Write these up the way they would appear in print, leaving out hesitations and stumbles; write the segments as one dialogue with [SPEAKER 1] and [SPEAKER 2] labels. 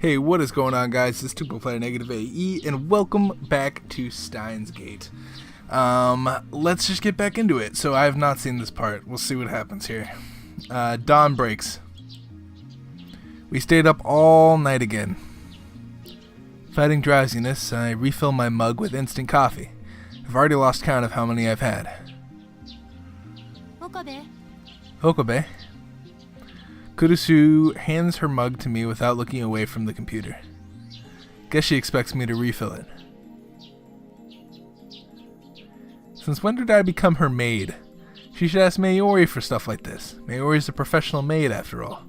[SPEAKER 1] Hey, what is going on, guys? This is two-player NegativeAE, and welcome back to Steins Gate. Let's just get back into it. So I have not seen this part. We'll see what happens here. Dawn breaks. We stayed up all night again. Fighting drowsiness, I refill my mug with instant coffee. I've already lost count of how many I've had. Okabe. Kurusu hands her mug to me without looking away from the computer. Guess she expects me to refill it. Since when did I become her maid? She should ask Mayori for stuff like this. Mayori's a professional maid, after all.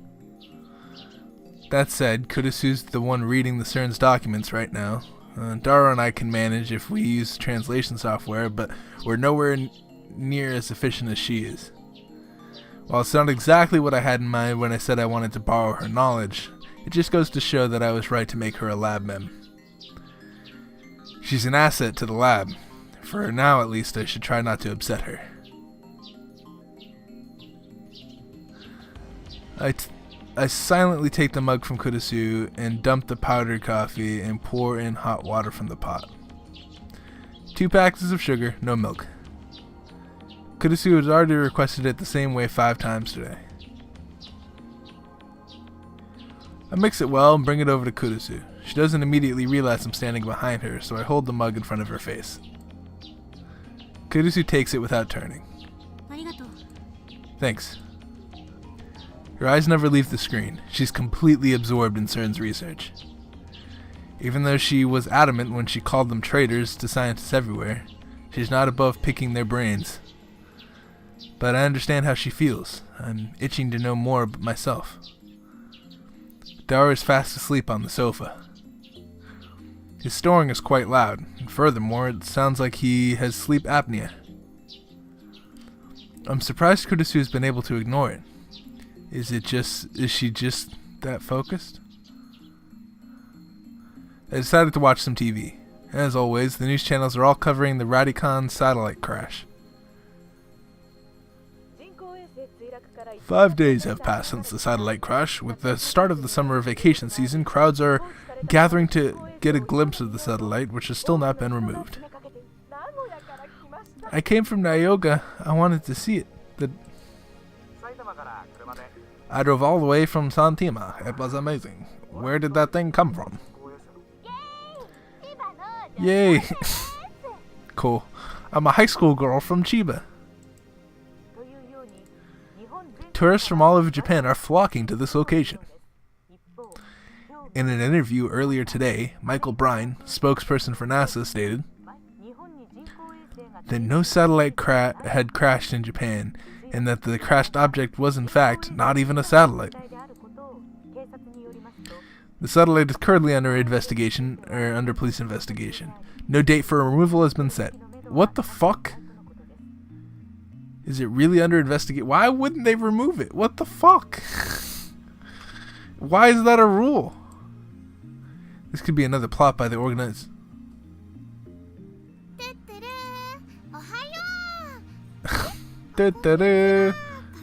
[SPEAKER 1] That said, Kurusu's the one reading the CERN's documents right now. Dara and I can manage if we use translation software, but we're nowhere near as efficient as she is. While it's not exactly what I had in mind when I said I wanted to borrow her knowledge, it just goes to show that I was right to make her a lab mem. She's an asset to the lab. For now, at least, I should try not to upset her. I silently take the mug from Kurusu and dump the powdered coffee and pour in hot water from the pot. 2 packets of sugar, no milk. Kurusu has already requested it the same way 5 times today. I mix it well and bring it over to Kurusu. She doesn't immediately realize I'm standing behind her, so I hold the mug in front of her face. Kurusu takes it without turning. Thanks. Her eyes never leave the screen. She's completely absorbed in CERN's research. Even though she was adamant when she called them traitors to scientists everywhere, she's not above picking their brains. But I understand how she feels. I'm itching to know more myself. Dara is fast asleep on the sofa. His snoring is quite loud, and furthermore, it sounds like he has sleep apnea. I'm surprised Kurusu has been able to ignore it. Is she just that focused? I decided to watch some TV. As always, the news channels are all covering the Radicon satellite crash. 5 days have passed since the satellite crash. With the start of the summer vacation season, crowds are gathering to get a glimpse of the satellite, which has still not been removed. I came from Nyoga. I wanted to see it. I drove all the way from Santima. It was amazing. Where did that thing come from? Yay! Cool. I'm a high school girl from Chiba. Tourists from all over Japan are flocking to this location. In an interview earlier today, Michael Brine, spokesperson for NASA, stated that no satellite had crashed in Japan, and that the crashed object was in fact not even a satellite. The satellite is currently under police investigation. No date for removal has been set. What the fuck? Is it really under investigation? Why wouldn't they remove it? What the fuck? Why is that a rule? This could be another plot by the organizers.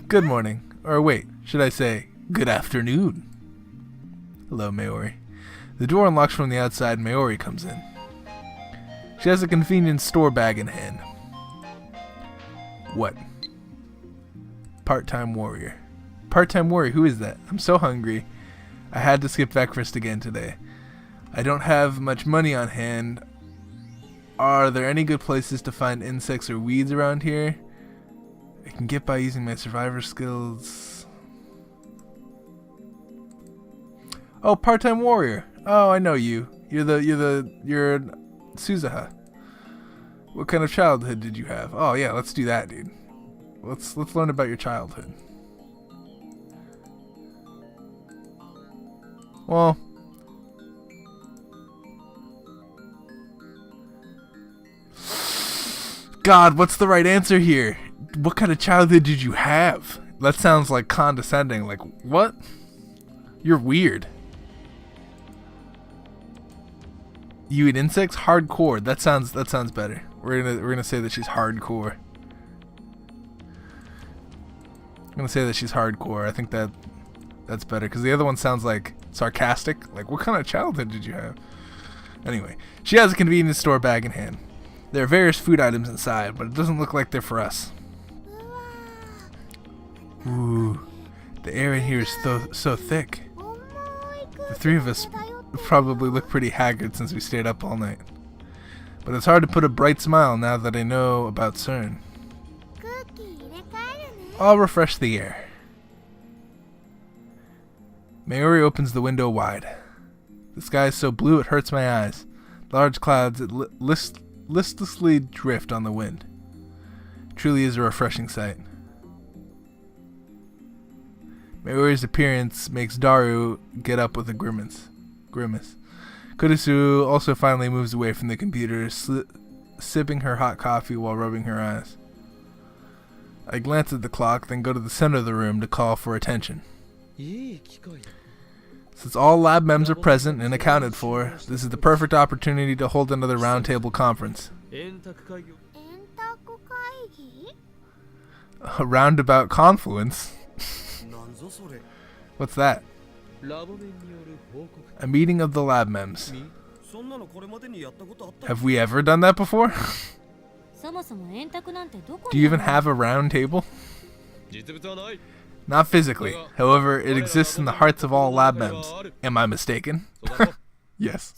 [SPEAKER 1] Good morning. Or wait, should I say good afternoon? Hello, Mayori. The door unlocks from the outside and Mayori comes in. She has a convenience store bag in hand. What? Part-time warrior. Part-time warrior, who is that? I'm so hungry. I had to skip breakfast again today. I don't have much money on hand. Are there any good places to find insects or weeds around here? I can get by using my survivor skills. Oh, part-time warrior. Oh, I know you. You're Suzuha. What kind of childhood did you have? Oh yeah, let's do that, dude. Let's learn about your childhood. Well, God, what's the right answer here? What kind of childhood did you have? That sounds like condescending. Like, what? You're weird. You eat insects? Hardcore. That sounds better. We're gonna say that she's hardcore. I'm gonna say that she's hardcore. I think that's better because the other one sounds like Sarcastic? Like, what kind of childhood did you have? Anyway, she has a convenience store bag in hand. There are various food items inside, but it doesn't look like they're for us. Ooh, the air in here is so thick. The three of us probably look pretty haggard since we stayed up all night. But it's hard to put a bright smile now that I know about CERN. I'll refresh the air. Mayuri opens the window wide. The sky is so blue it hurts my eyes. Large clouds that listlessly drift on the wind. Truly is a refreshing sight. Mayuri's appearance makes Daru get up with a grimace. Kurisu also finally moves away from the computer, sipping her hot coffee while rubbing her eyes. I glance at the clock, then go to the center of the room to call for attention. Since all lab mems are present and accounted for, this is the perfect opportunity to hold another roundtable conference. A roundabout confluence? What's that? A meeting of the lab mems. Have we ever done that before? Do you even have a round table? Not physically. However, it exists in the hearts of all lab mems. Am I mistaken? Yes.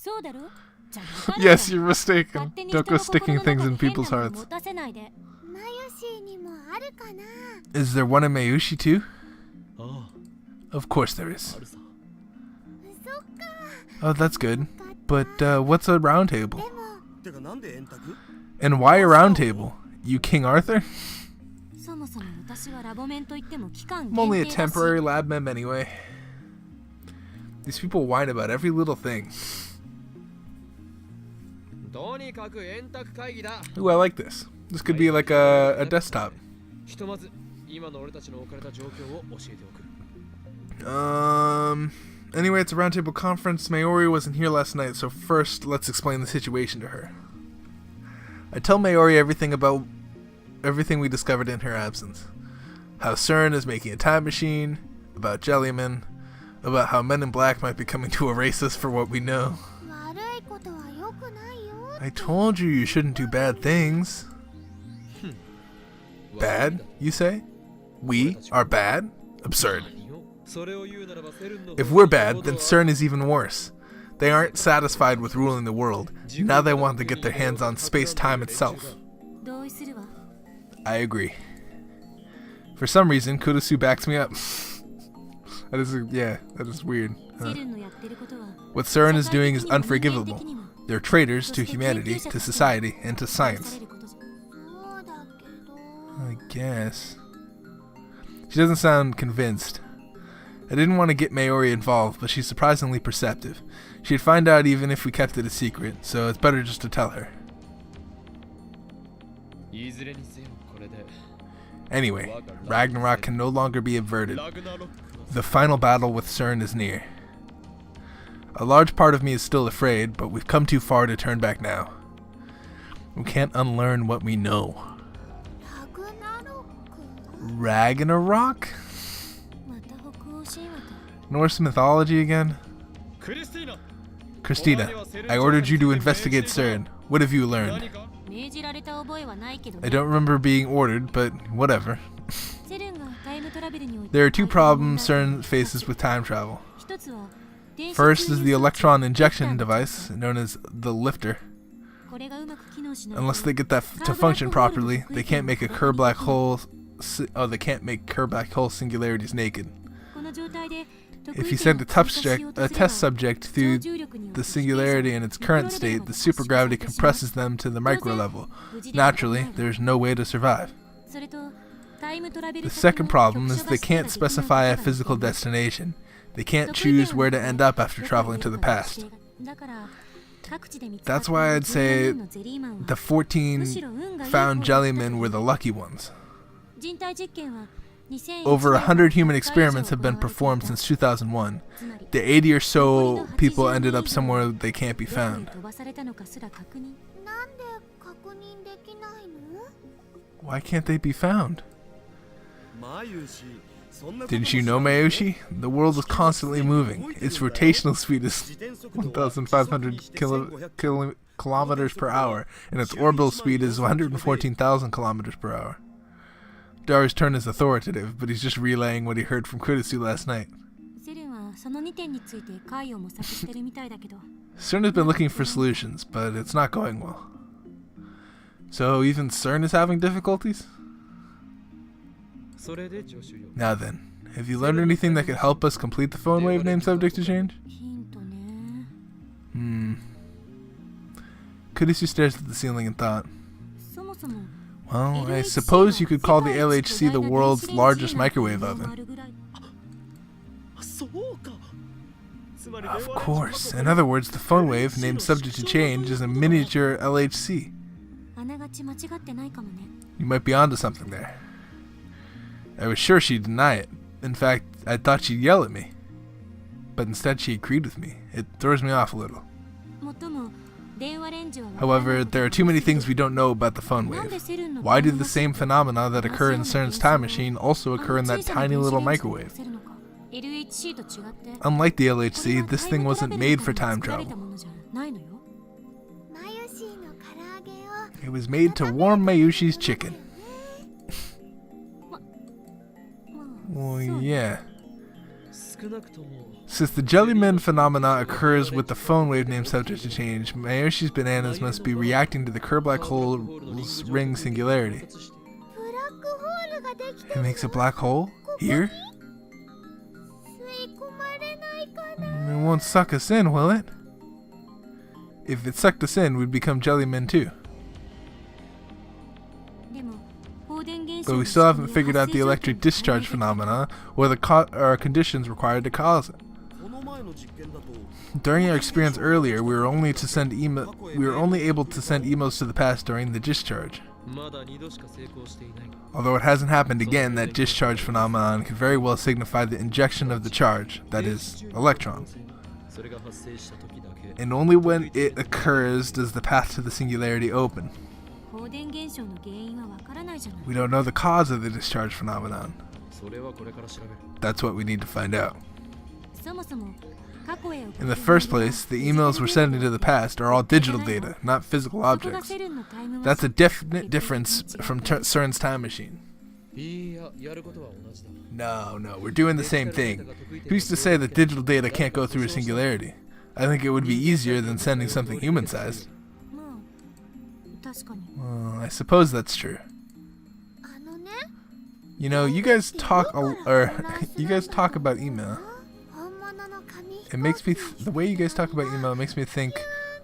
[SPEAKER 1] Yes, you're mistaken. Don't go sticking things in people's hearts. Is there one in Mayushi too? Of course there is. Oh, that's good. But what's a round table? And why a round table? You King Arthur? I'm only a temporary lab mem anyway. These people whine about every little thing. Ooh, I like this. This could be like a desktop. Anyway, it's a roundtable conference. Mayuri wasn't here last night, so first let's explain the situation to her. I tell Mayuri everything we discovered in her absence. How CERN is making a time machine, about Jellyman, about how Men in Black might be coming to erase us for what we know. I told you shouldn't do bad things. Bad, you say? We are bad? Absurd. If we're bad, then CERN is even worse. They aren't satisfied with ruling the world. Now they want to get their hands on space-time itself. I agree. For some reason, Kurisu backs me up. That is weird. What CERN is doing is unforgivable. They're traitors to humanity, to society, and to science. I guess. She doesn't sound convinced. I didn't want to get Mayuri involved, but she's surprisingly perceptive. She'd find out even if we kept it a secret, so it's better just to tell her. Anyway, Ragnarok can no longer be averted. The final battle with CERN is near. A large part of me is still afraid, but we've come too far to turn back now. We can't unlearn what we know. Ragnarok? Norse mythology again? Christina, I ordered you to investigate CERN. What have you learned? I don't remember being ordered, but whatever. There are two problems CERN faces with time travel. First is the electron injection device, known as the lifter. Unless they get that to function properly, they can't make a Kerr black hole. They can't make Kerr black hole singularities naked. If you send a test subject through the singularity in its current state, the supergravity compresses them to the micro level. Naturally, there is no way to survive. The second problem is they can't specify a physical destination. They can't choose where to end up after traveling to the past. That's why I'd say the 14 found Jellymen were the lucky ones. Over 100 human experiments have been performed since 2001. The 80 or so people ended up somewhere they can't be found. Why can't they be found? Didn't you know, Mayoshi? The world is constantly moving. Its rotational speed is 1,500 kilometers per hour, and its orbital speed is 114,000 kilometers per hour. Daru's turn is authoritative, but he's just relaying what he heard from Kurisu last night. CERN has been looking for solutions, but it's not going well. So even CERN is having difficulties? Now then, have you learned anything that could help us complete the phone wave name subject to change? Kurisu stares at the ceiling in thought. Well, I suppose you could call the LHC the world's largest microwave oven. Of course. In other words, the phone wave, named subject to change, is a miniature LHC. You might be onto something there. I was sure she'd deny it. In fact, I thought she'd yell at me. But instead she agreed with me. It throws me off a little. However, there are too many things we don't know about the phone wave. Why do the same phenomena that occur in CERN's time machine also occur in that tiny little microwave? Unlike the LHC, this thing wasn't made for time travel. It was made to warm Mayushi's chicken. Well, yeah. Since the Jellyman phenomena occurs with the phone wave name subject to change, Mayoshi's bananas must be reacting to the Kerr black hole's ring singularity. It makes a black hole? Here? It won't suck us in, will it? If it sucked us in, we'd become Jellymen too. But we still haven't figured out the electric discharge phenomena or the conditions required to cause it. During our experience earlier, we were only able to send emails to the past during the discharge. Although it hasn't happened again, that discharge phenomenon could very well signify the injection of the charge, that is, electrons. And only when it occurs does the path to the singularity open. We don't know the cause of the discharge phenomenon. That's what we need to find out. In the first place, the emails we're sending to the past are all digital data, not physical objects. That's a definite difference from CERN's time machine. No, we're doing the same thing. Who's to say that digital data can't go through a singularity? I think it would be easier than sending something human-sized. Well, I suppose that's true. You know, you guys talk about email. It makes me the way you guys talk about email makes me think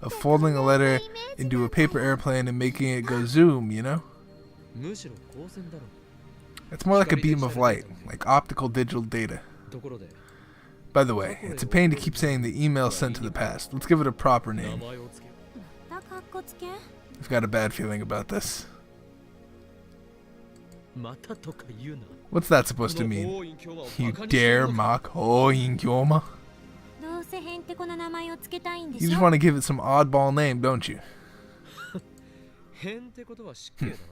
[SPEAKER 1] of folding a letter into a paper airplane and making it go zoom, you know? It's more like a beam of light, like optical digital data. By the way, it's a pain to keep saying the email sent to the past. Let's give it a proper name. I've got a bad feeling about this. What's that supposed to mean? You dare mock Hoinkyoma? You just want to give it some oddball name, don't you?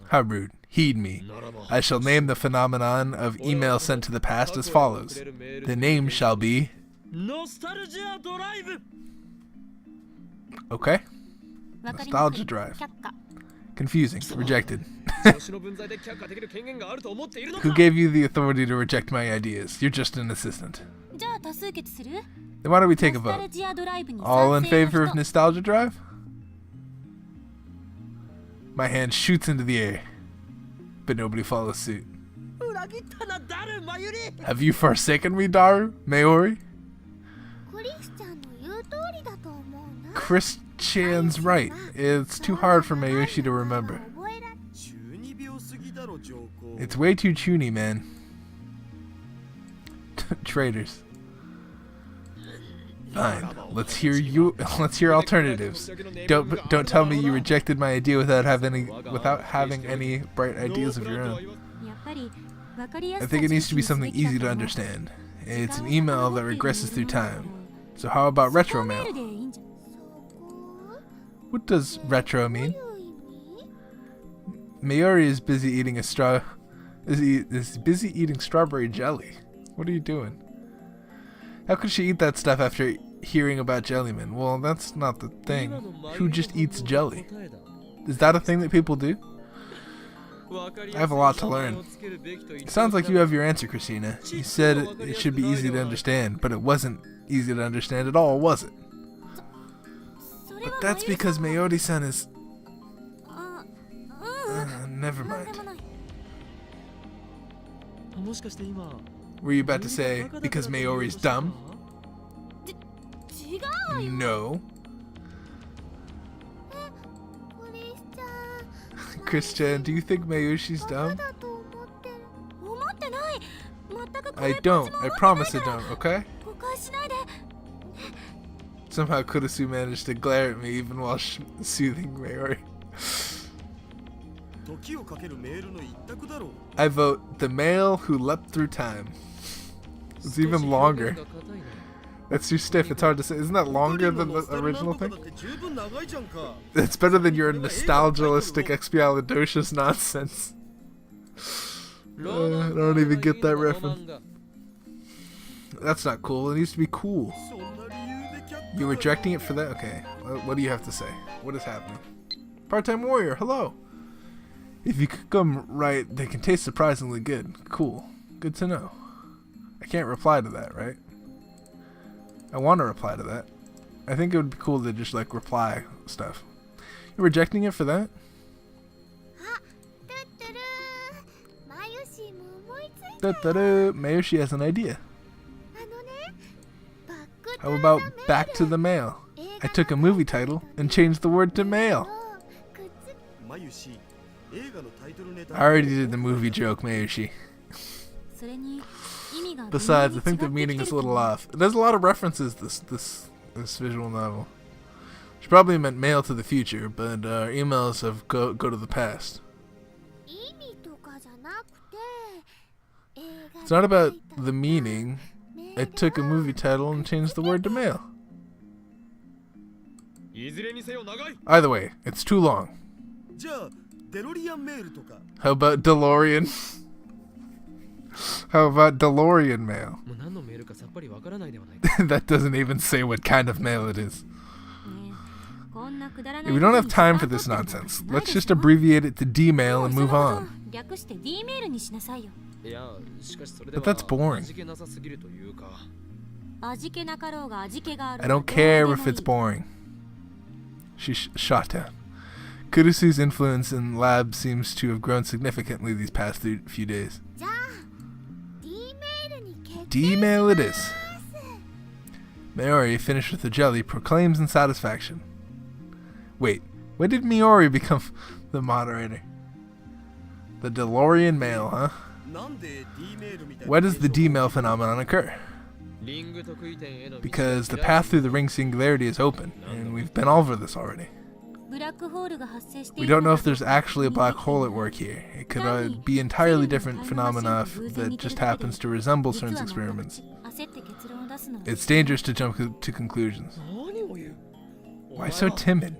[SPEAKER 1] How rude. Heed me. I shall name the phenomenon of email sent to the past as follows. The name shall be... Okay. Nostalgia Drive. Confusing. Rejected. Who gave you the authority to reject my ideas? You're just an assistant. Then why don't we take a vote? All in favor of Nostalgia Drive? My hand shoots into the air, but nobody follows suit. Have you forsaken me, Daru? Mayori? Christian's right. It's too hard for Mayoshi to remember. It's way too chuny, man. Traitors. Fine. Let's hear alternatives. Don't tell me you rejected my idea without having any bright ideas of your own. I think it needs to be something easy to understand. It's an email that regresses through time. So how about retro mail? What does retro mean? Mayori is busy eating strawberry jelly. What are you doing? How could she eat that stuff after hearing about jellymen? Well, that's not the thing. Who just eats jelly? Is that a thing that people do? I have a lot to learn. It sounds like you have your answer, Christina. You said it should be easy to understand, but it wasn't easy to understand at all, was it? But that's because Mayori-san is... never mind. Were you about to say, because Mayori's dumb? No. Christian, do you think Mayushi's dumb? I don't. I promise I don't, okay? Somehow Kurisu managed to glare at me even while soothing Mayori. I vote the male who leapt through time. It's even longer. That's too stiff, it's hard to say. Isn't that longer than the original thing? It's better than your nostalgialistic expialidocious nonsense. I don't even get that reference. That's not cool, it needs to be cool. You're rejecting it for that? Okay, what do you have to say? What is happening? Part-time warrior, hello! If you cook them right, they can taste surprisingly good. Cool. Good to know. I can't reply to that, right? I want to reply to that. I think it would be cool to just like reply stuff. You're rejecting it for that? Mayushi has an idea. How about back to the mail? I took a movie title and changed the word to mail. I already did the movie joke, Mayushi. Besides, I think the meaning is a little off. There's a lot of references this visual novel. She probably meant mail to the future, but emails have go to the past. It's not about the meaning. I took a movie title and changed the word to mail. Either way, it's too long. How about DeLorean? How about DeLorean mail? That doesn't even say what kind of mail it is. We don't have time for this nonsense. Let's just abbreviate it to D-mail and move on. But that's boring. I don't care if it's boring. She shot down. Kurisu's influence in the lab seems to have grown significantly these past few days. D-mail it is. Mayori, finished with the jelly, proclaims in satisfaction. Wait, when did Mayori become the moderator? The DeLorean mail, huh? Why does the D-mail phenomenon occur? Because the path through the ring singularity is open, and we've been over this already. We don't know if there's actually a black hole at work here. It could be entirely different phenomena that just happens to resemble CERN's experiments. It's dangerous to jump to conclusions. Why so timid?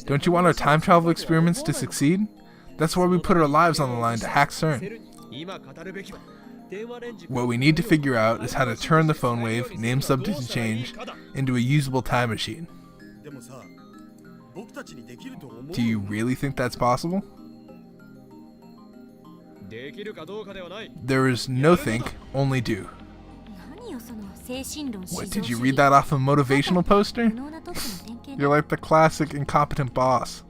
[SPEAKER 1] Don't you want our time travel experiments to succeed? That's why we put our lives on the line to hack CERN. What we need to figure out is how to turn the phone wave, name subject to change, into a usable time machine. Do you really think that's possible? There is no think, only do. What, did you read that off a motivational poster? You're like the classic incompetent boss.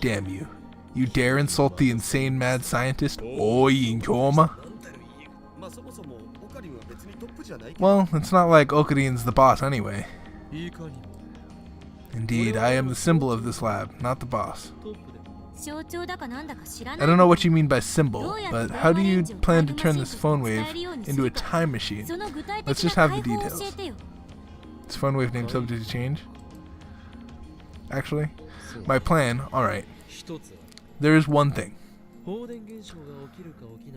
[SPEAKER 1] Damn you. You dare insult the insane mad scientist, Oi Inkoma? Well, it's not like Okarin's the boss anyway. Indeed, I am the symbol of this lab, not the boss. I don't know what you mean by symbol, but how do you plan to turn this phone wave into a time machine? Let's just have the details. Is phone wave name subject to change? Actually, my plan, alright. There is one thing.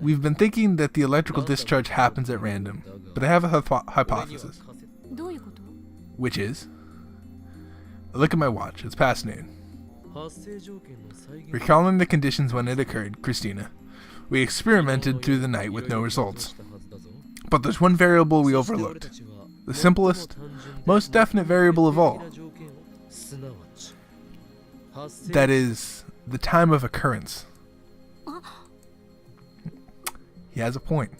[SPEAKER 1] We've been thinking that the electrical discharge happens at random, but I have a hypothesis. Which is? Look at my watch, it's past noon. Recalling the conditions when it occurred, Christina, We experimented through the night with no results. But there's one variable we overlooked. The simplest, most definite variable of all. That is, the time of occurrence. He has a point.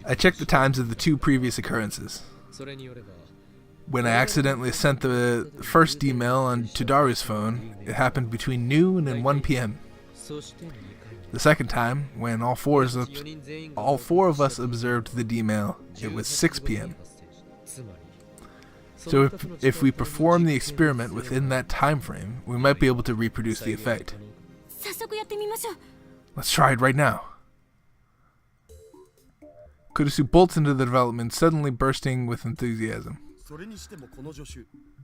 [SPEAKER 1] I checked the times of the 2 previous occurrences. When I accidentally sent the first email on Daru's phone, it happened between noon and 1 p.m. The second time, when all four of us observed the email, it was 6 p.m. So if we perform the experiment within that time frame, we might be able to reproduce the effect. Let's try it right now. Kurusu bolts into the development, suddenly bursting with enthusiasm.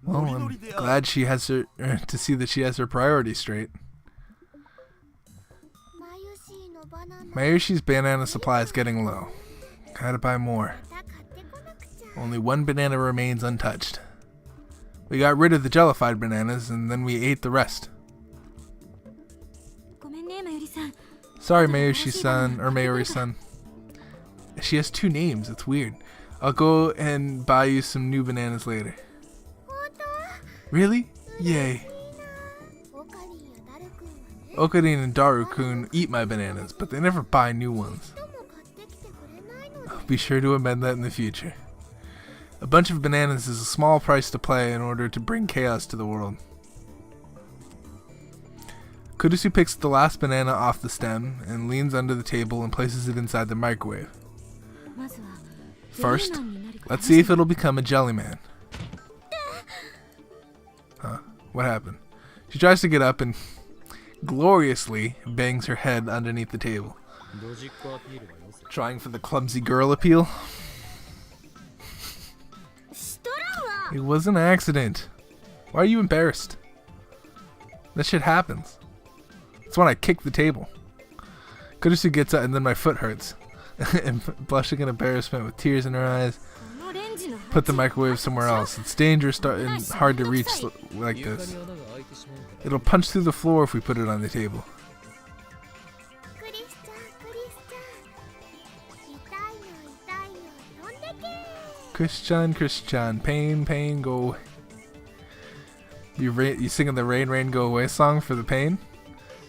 [SPEAKER 1] Well, I'm glad she has her to see that she has her priorities straight. Mayushi's banana supply is getting low. Gotta buy more. Only 1 banana remains untouched. We got rid of the jellified bananas and then we ate the rest. Sorry, Mayushi-san, or Mayuri-san. She has 2 names, it's weird. I'll go and buy you some new bananas later. Really? Yay. Okarin and Daru-kun eat my bananas, but they never buy new ones. I'll be sure to amend that in the future. A bunch of bananas is a small price to pay in order to bring chaos to the world. Kurusu picks the last banana off the stem and leans under the table and places it inside the microwave. First, let's see if it'll become a jelly man. Huh? What happened? She tries to get up and gloriously bangs her head underneath the table. Trying for the clumsy girl appeal? It was an accident. Why are you embarrassed? That shit happens. That's when I kicked the table. Kurusu gets up and then my foot hurts. And blushing in embarrassment with tears in her eyes, put the microwave somewhere else. It's dangerous and hard to reach like this. It'll punch through the floor if we put it on the table. Christian, pain, pain, go away. You singing the Rain, Rain, Go Away song for the pain?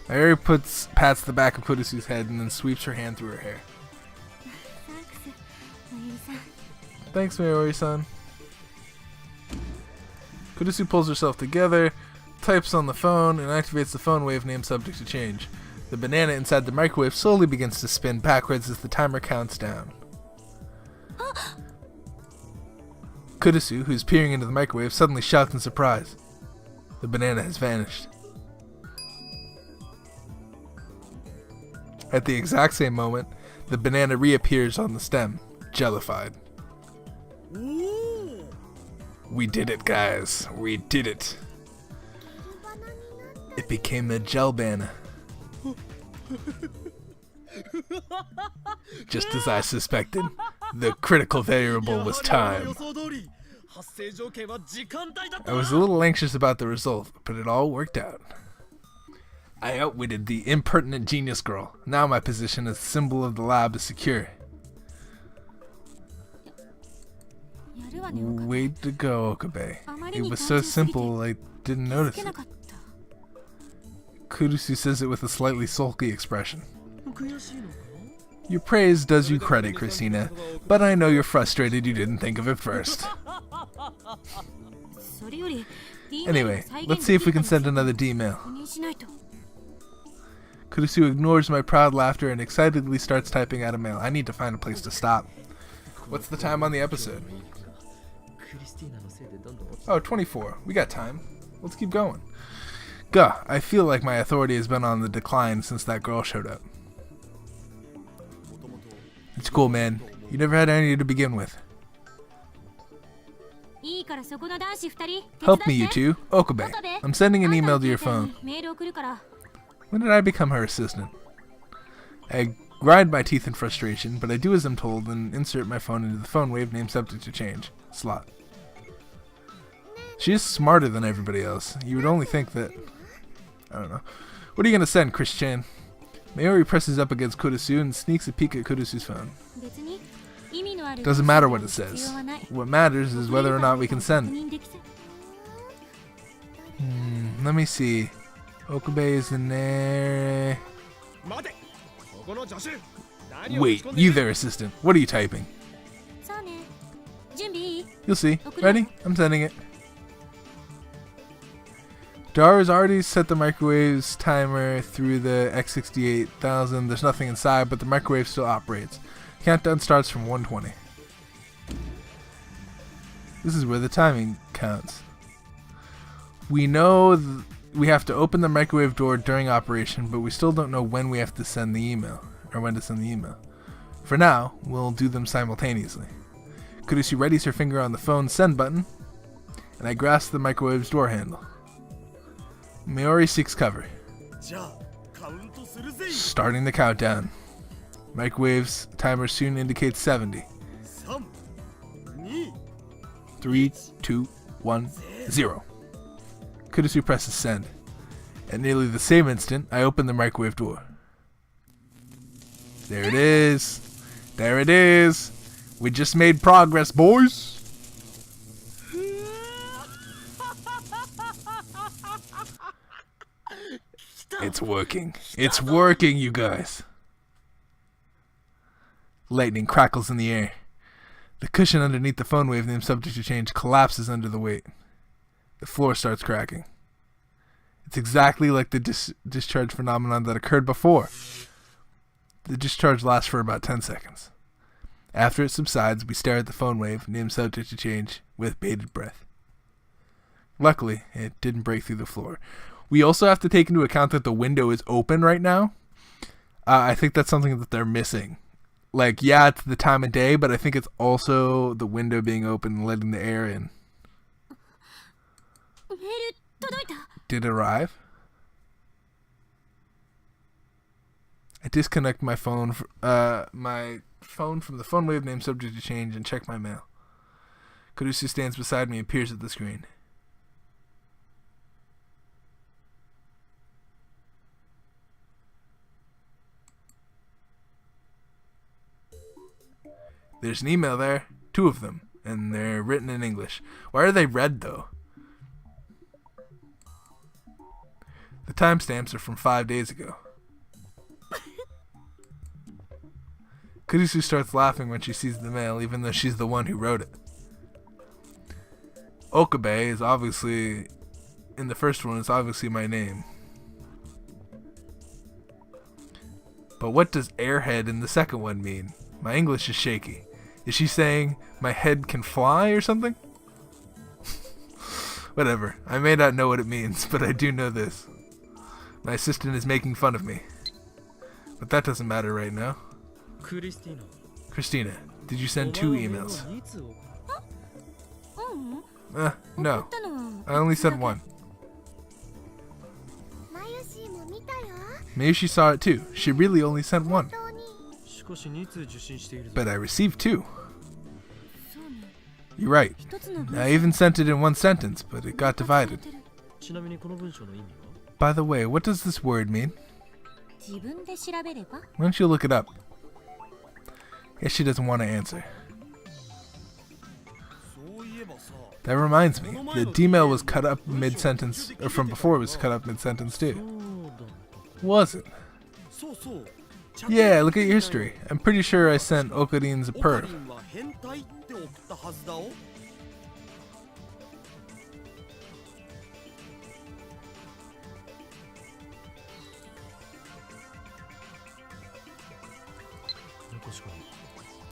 [SPEAKER 1] Mayuri pats the back of Kurusu's head and then sweeps her hand through her hair. Thanks, Mayuri-san. Kurusu pulls herself together, types on the phone, and activates the phone wave name subject to change. The banana inside the microwave slowly begins to spin backwards as the timer counts down. Kurusu, who's peering into the microwave, suddenly shouts in surprise. The banana has vanished. At the exact same moment, the banana reappears on the stem, jellified. We did it, guys. We did it. It became a gel-bana. Just as I suspected, the critical variable was time. I was a little anxious about the result, but it all worked out. I outwitted the impertinent genius girl. Now my position as symbol of the lab is secure. Way to go, Okabe. It was so simple, I didn't notice it. Kurusu says it with a slightly sulky expression. Your praise does you credit, Christina, but I know you're frustrated you didn't think of it first. Anyway, let's see if we can send another D-mail. Kurusu ignores my proud laughter and excitedly starts typing out a mail. I need to find a place to stop. What's the time on the episode? Oh, 24. We got time. Let's keep going. Gah, I feel like my authority has been on the decline since that girl showed up. It's cool, man. You never had any to begin with. Help me, you two. Okabe, I'm sending an email to your phone. When did I become her assistant? I grind my teeth in frustration, but I do as I'm told and insert my phone into the phone wave name subject to change slot. She is smarter than everybody else. You would only think that... I don't know. What are you gonna send, Christian? Mayuri presses up against Kurisu and sneaks a peek at Kurisu's phone. Doesn't matter what it says. What matters is whether or not we can send it. Let me see. Okabe is in there. Wait, you there, assistant. What are you typing? You'll see. Ready? I'm sending it. Dara's already set the microwave's timer through the X68000. There's nothing inside, but the microwave still operates. Countdown starts from 120. This is where the timing counts. We know we have to open the microwave door during operation, but we still don't know when we have to send the email, or when to send the email. For now, we'll do them simultaneously. Kurisu readies her finger on the phone's send button, and I grasp the microwave's door handle. Mayuri seeks cover. Starting the countdown. Microwave's timer soon indicates 70. 3, 2, 1, 0. Kurisu presses send. At nearly the same instant, I open the microwave door. There it is. There it is. We just made progress, boys. It's working. It's working, you guys. Lightning crackles in the air. The cushion underneath the phone wave named Subject to Change collapses under the weight. The floor starts cracking. It's exactly like the discharge phenomenon that occurred before. The discharge lasts for about 10 seconds. After it subsides, we stare at the phone wave named Subject to Change with bated breath. Luckily, it didn't break through the floor. We also have to take into account that the window is open right now. I think that's something that they're missing. Like, yeah, it's the time of day, but I think it's also the window being open and letting the air in. Did it arrive? I disconnect my phone from the phone wave named Subject to Change and check my mail. Kurisu stands beside me and peers at the screen. There's an email there, 2 of them, and they're written in English. Why are they red, though? The timestamps are from 5 days ago. Kurisu starts laughing when she sees the mail, even though she's the one who wrote it. Okabe is obviously, in the first one, it's obviously my name. But what does airhead in the second one mean? My English is shaky. Is she saying my head can fly or something? Whatever. I may not know what it means, but I do know this. My assistant is making fun of me. But that doesn't matter right now. Christina, did you send 2 emails? No. I only sent 1. Mayushi saw it too. She really only sent 1. But I received 2. You're right. I even sent it in 1 sentence, but it got divided. By the way, what does this word mean? Why don't you look it up? Guess she doesn't want to answer. That reminds me, the D-mail was cut up mid-sentence, or from before it was cut up mid-sentence too. Was it? Yeah, look at your history. I'm pretty sure I sent Okarin's a perv.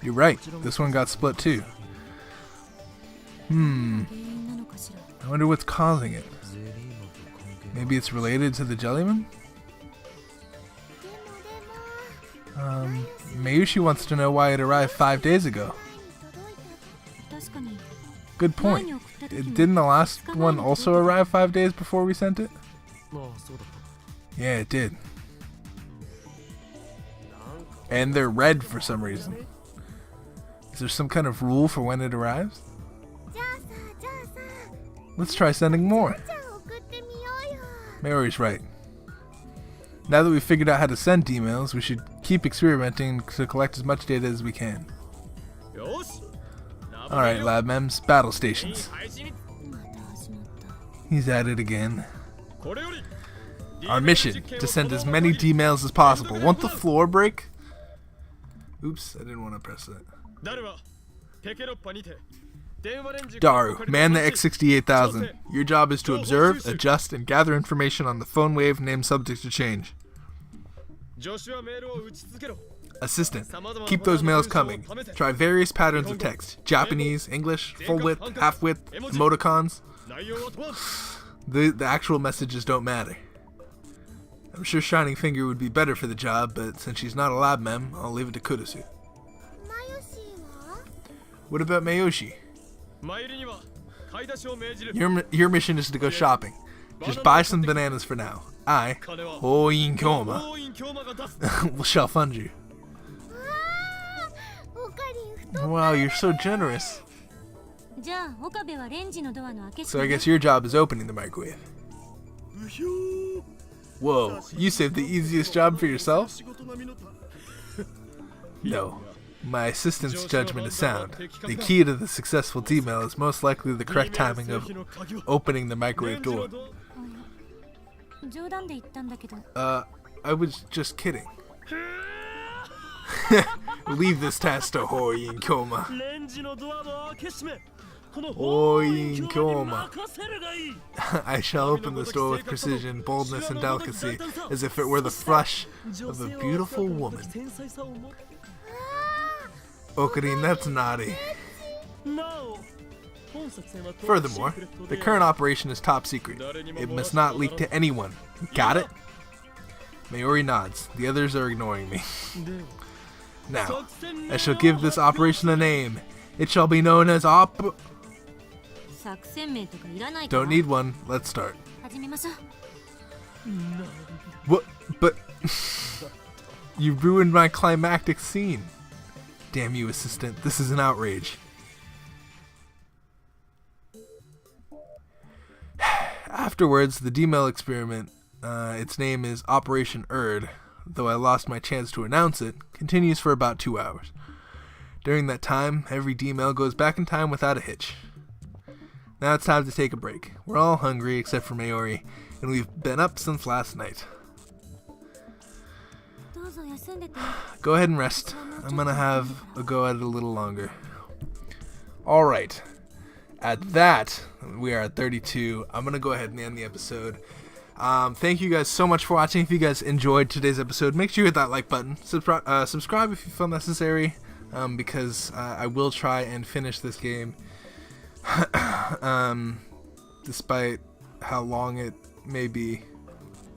[SPEAKER 1] You're right, this one got split too. I wonder what's causing it. Maybe it's related to the Jellyman? Mayushi wants to know why it arrived 5 days ago. Good point. Didn't the last one also arrive 5 days before we sent it? Yeah, it did. And they're red for some reason. Is there some kind of rule for when it arrives? Let's try sending more. Mayuri's right. Now that we've figured out how to send emails, we should keep experimenting to collect as much data as we can. Alright, lab mems, battle stations. He's at it again. Our mission, to send as many D-mails as possible. Want the floor break? Oops, I didn't want to press that. Daru, man the X68000. Your job is to observe, adjust, and gather information on the phone wave named subject to change. Assistant, keep those mails coming. Try various patterns of text. Japanese, English, full width, half width, emoticons. The actual messages don't matter. I'm sure Shining Finger would be better for the job, but since she's not a lab mem, I'll leave it to Kurusu. What about Mayoshi? Your mission is to go shopping. Just buy some bananas for now. I, Hoin Kyoma, will shall fund you. Wow, you're so generous. So I guess your job is opening the microwave. Whoa, you saved the easiest job for yourself? No. My assistant's judgment is sound. The key to the successful D-mail is most likely the correct timing of opening the microwave door. I was just kidding. Leave this task to Hoin Kyoma. Hoin Kyoma. I shall open this door with precision, boldness, and delicacy, as if it were the flush of a beautiful woman. Okarin, that's naughty. Furthermore, the current operation is top secret. It must not leak to anyone. Got it? Mayuri nods. The others are ignoring me. Now, I shall give this operation a name. It shall be known as Don't need one. Let's start. What? But you ruined my climactic scene. Damn you, assistant. This is an outrage. Afterwards, the D-mail experiment, its name is Operation Erd, though I lost my chance to announce it, continues for about 2 hours. During that time, every D-mail goes back in time without a hitch. Now it's time to take a break. We're all hungry except for Mayuri, and we've been up since last night. Go ahead and rest. I'm gonna have a go at it a little longer. Alright. At that, we are at 32. I'm gonna go ahead and end the episode. Thank you guys so much for watching. If you guys enjoyed today's episode, make sure you hit that like button. Subscribe if you feel necessary, because I will try and finish this game. Despite how long it may be,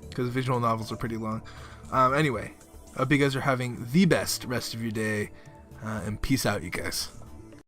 [SPEAKER 1] because visual novels are pretty long. Anyway, I hope you guys are having the best rest of your day, and peace out, you guys.